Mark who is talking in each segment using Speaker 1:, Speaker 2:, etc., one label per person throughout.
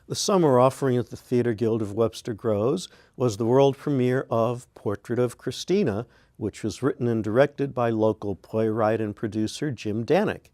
Speaker 1: The summer offering at the Theatre Guild of Webster Groves was the world premiere of Portrait of Christina, which was written and directed by local playwright and producer Jim Danek.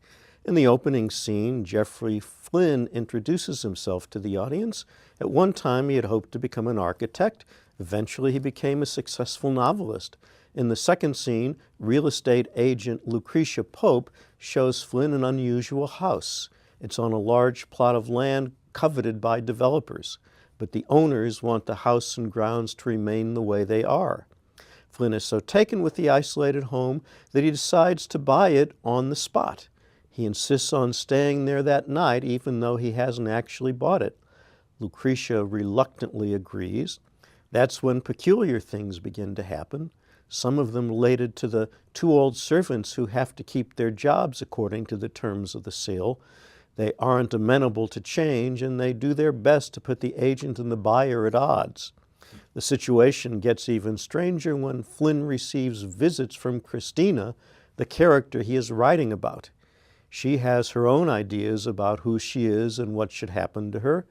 Speaker 1: In the opening scene, Geoffrey Flynn introduces himself to the audience. At one time, he had hoped to become an architect. Eventually, he became a successful novelist. In the second scene, real estate agent Lucretia Pope shows Flynn an unusual house. It's on a large plot of land coveted by developers, but the owners want the house and grounds to remain the way they are. Flynn is so taken with the isolated home that he decides to buy it on the spot. He insists on staying there that night even though he hasn't actually bought it. Lucretia reluctantly agrees. That's when peculiar things begin to happen, some of them related to the two old servants who have to keep their jobs according to the terms of the sale. They aren't amenable to change, and they do their best to put the agent and the buyer at odds. The situation gets even stranger when Flynn receives visits from Christina, the character he is writing about. She has her own ideas about who she is and what should happen to her.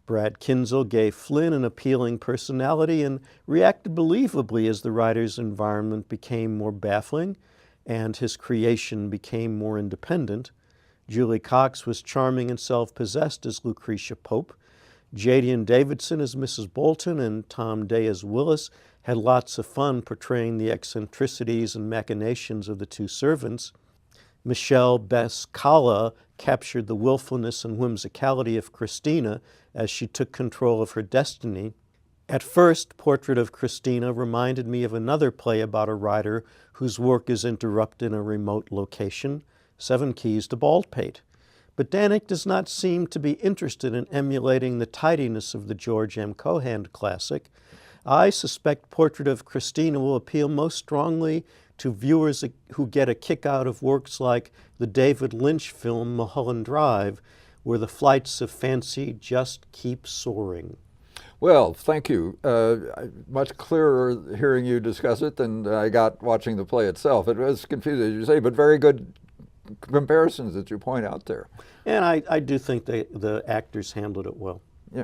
Speaker 1: Brad Kinzel gave Flynn an appealing personality and reacted believably as the writer's environment became more baffling and his creation became more independent. Julie Cox was charming and self-possessed as Lucretia Pope. Jadienne Davidson as Mrs. Bolton and Tom Day as Willis had lots of fun portraying the eccentricities and machinations of the two servants. Michelle Beczkala captured the willfulness and whimsicality of Christina as she took control of her destiny. At first, Portrait of Christina reminded me of another play about a writer whose work is interrupted in a remote location, 7 Keys to Baldpate. But Danek does not seem to be interested in emulating the tidiness of the George M. Cohan classic. I suspect Portrait of Christina will appeal most strongly to viewers who get a kick out of works like the David Lynch film Mulholland Drive, where the flights of fancy just keep soaring.
Speaker 2: Well, thank you. Much clearer hearing you discuss it than I got watching the play itself. It was confusing, as you say, but very good comparisons that you point out there.
Speaker 1: And I do think the actors handled it well.
Speaker 2: Yeah.